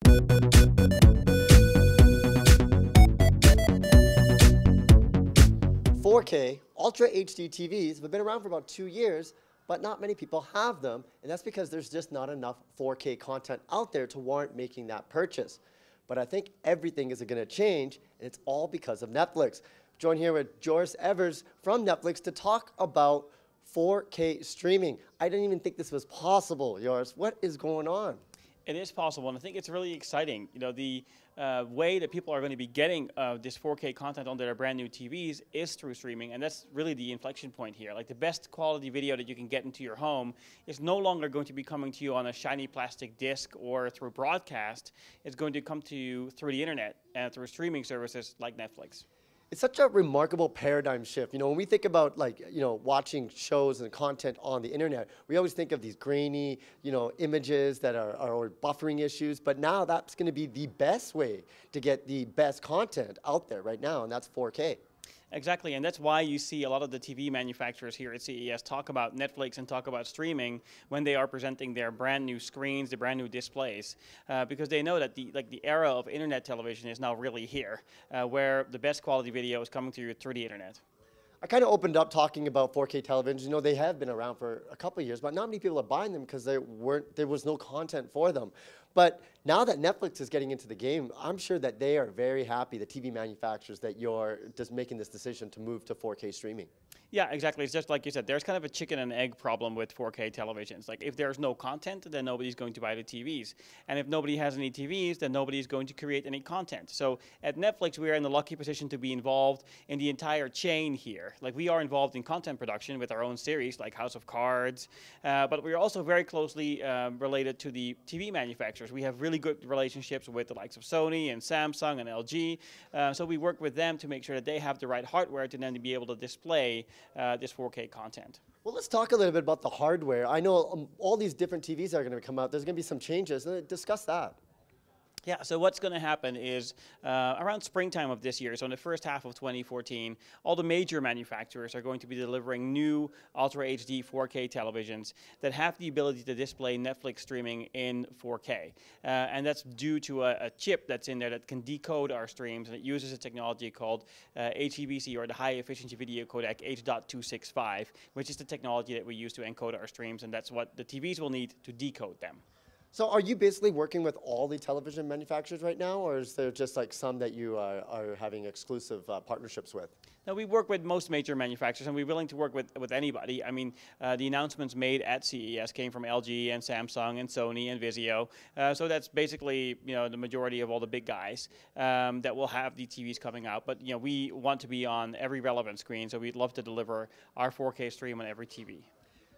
4K Ultra HD TVs have been around for about 2 years, but not many people have them, and that's because there's just not enough 4K content out there to warrant making that purchase. But I think everything is going to change, and it's all because of Netflix. Joined here with Joris Evers from Netflix to talk about 4K streaming. I didn't even think this was possible, Joris. What is going on? It is possible, and I think it's really exciting. You know, the way that people are going to be getting this 4K content on their brand new TVs is through streaming, and that's really the inflection point here. Like, the best quality video that you can get into your home is no longer going to be coming to you on a shiny plastic disc or through broadcast. It's going to come to you through the internet and through streaming services like Netflix. It's such a remarkable paradigm shift. You know, when we think about watching shows and content on the internet, we always think of these grainy, images that are buffering issues. But now that's going to be the best way to get the best content out there right now, and that's 4K. Exactly, and that's why you see a lot of the TV manufacturers here at CES talk about Netflix and talk about streaming when they are presenting their brand new screens, the brand new displays, because they know that the era of internet television is now really here, where the best quality video is coming to you through the internet. I kind of opened up talking about 4K televisions. You know, they have been around for a couple of years, but not many people are buying them because there was no content for them. But now that Netflix is getting into the game, I'm sure that they are very happy, the TV manufacturers, that you're just making this decision to move to 4K streaming. Yeah, exactly. It's just like you said, there's kind of a chicken and egg problem with 4K televisions. Like, if there's no content, then nobody's going to buy the TVs. And if nobody has any TVs, then nobody's going to create any content. So at Netflix, we are in the lucky position to be involved in the entire chain here. Like, we are involved in content production with our own series, like House of Cards, but we're also very closely related to the TV manufacturers. We have really good relationships with the likes of Sony and Samsung and LG. So we work with them to make sure that they have the right hardware to then be able to display this 4K content. Well, let's talk a little bit about the hardware. I know all these different TVs are going to come out. There's going to be some changes. Discuss that. Yeah, so what's going to happen is around springtime of this year, so in the first half of 2014, all the major manufacturers are going to be delivering new Ultra HD 4K televisions that have the ability to display Netflix streaming in 4K. And that's due to a chip that's in there that can decode our streams, and it uses a technology called HEVC, or the High Efficiency Video Codec H.265, which is the technology that we use to encode our streams, and that's what the TVs will need to decode them. So are you basically working with all the television manufacturers right now, or is there just like some that you are having exclusive partnerships with? No, we work with most major manufacturers, and we're willing to work with anybody. I mean, the announcements made at CES came from LG and Samsung and Sony and Vizio. So that's basically, the majority of all the big guys that will have the TVs coming out. But, we want to be on every relevant screen, so we'd love to deliver our 4K stream on every TV.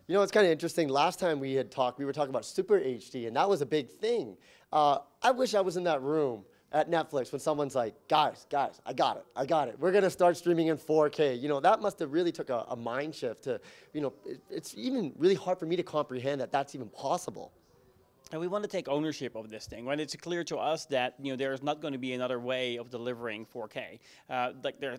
You know, it's kind of interesting. Last time we had talked, we were talking about Super HD, and that was a big thing. I wish I was in that room at Netflix when someone's like, guys, I got it. We're going to start streaming in 4K. You know, that must have really took a mind shift to, it's even really hard for me to comprehend that that's even possible. And we want to take ownership of this thing. When it's clear to us that there is not going to be another way of delivering 4K.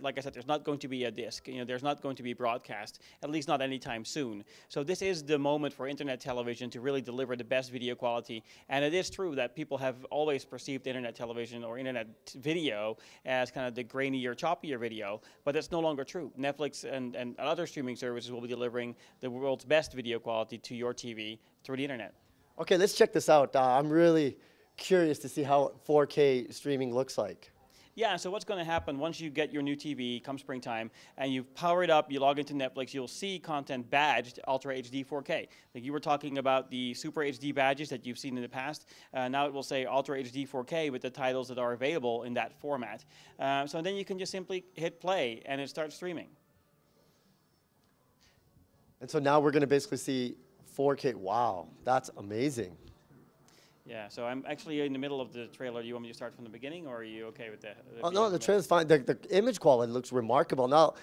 Like I said, there's not going to be a disc. There's not going to be broadcast, at least not anytime soon. So this is the moment for internet television to really deliver the best video quality. And it is true that people have always perceived internet television or internet video as kind of the grainier, choppier video, but that's no longer true. Netflix and other streaming services will be delivering the world's best video quality to your TV through the internet. Okay, let's check this out. I'm really curious to see how 4K streaming looks like. Yeah, so what's going to happen once you get your new TV come springtime and you power it up, you log into Netflix, you'll see content badged Ultra HD 4K. Like you were talking about the Super HD badges that you've seen in the past. Now it will say Ultra HD 4K with the titles that are available in that format. So then you can just simply hit play and it starts streaming. And so now we're going to basically see 4K. Wow, that's amazing. Yeah, so I'm actually in the middle of the trailer. Do you want me to start from the beginning, or are you okay with that? Oh, no, the trailer's fine. The image quality looks remarkable. Now,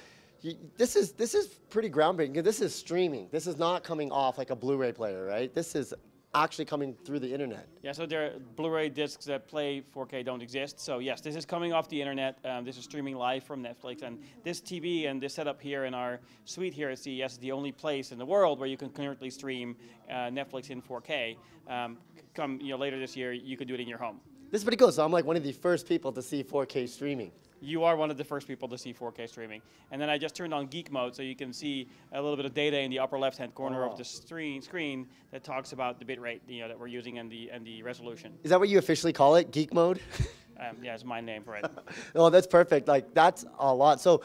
this is pretty groundbreaking. This is streaming. This is not coming off like a Blu-ray player, right? This is actually coming through the internet. Yeah, so there are Blu-ray discs that play 4K don't exist. So yes, this is coming off the internet. This is streaming live from Netflix. And this TV and this setup here in our suite here at CES is the only place in the world where you can currently stream Netflix in 4K. Later this year, you could do it in your home. This is pretty cool. So I'm like one of the first people to see 4K streaming. You are one of the first people to see 4K streaming. And then I just turned on geek mode, so you can see a little bit of data in the upper left-hand corner of the screen that talks about the bitrate, that we're using and the resolution. Is that what you officially call it, geek mode? Yeah, it's my name for it. Oh, that's perfect. Like, that's a lot. So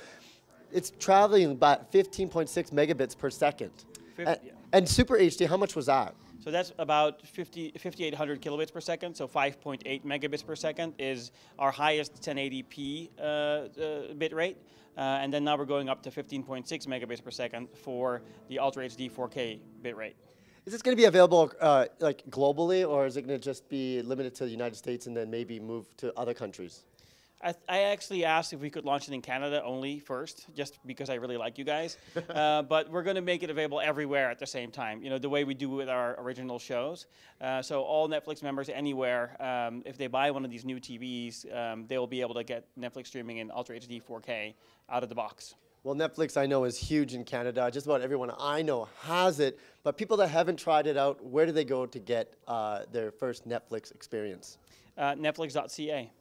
it's traveling about 15.6 megabits per second. And Super HD, how much was that? So that's about 5,800 kilobits per second, so 5.8 megabits per second is our highest 1080p bit rate. And then now we're going up to 15.6 megabits per second for the Ultra HD 4K bit rate. Is this going to be available like globally, or is it going to just be limited to the United States and then maybe move to other countries? I actually asked if we could launch it in Canada only first, just because I really like you guys. But we're going to make it available everywhere at the same time, the way we do with our original shows. So all Netflix members anywhere, if they buy one of these new TVs, they will be able to get Netflix streaming in Ultra HD 4K out of the box. Well, Netflix, I know, is huge in Canada. Just about everyone I know has it. But people that haven't tried it out, where do they go to get their first Netflix experience? Netflix.ca.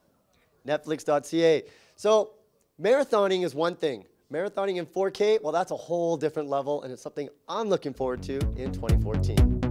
Netflix.ca. So marathoning is one thing. Marathoning in 4K, well, that's a whole different level, and it's something I'm looking forward to in 2014.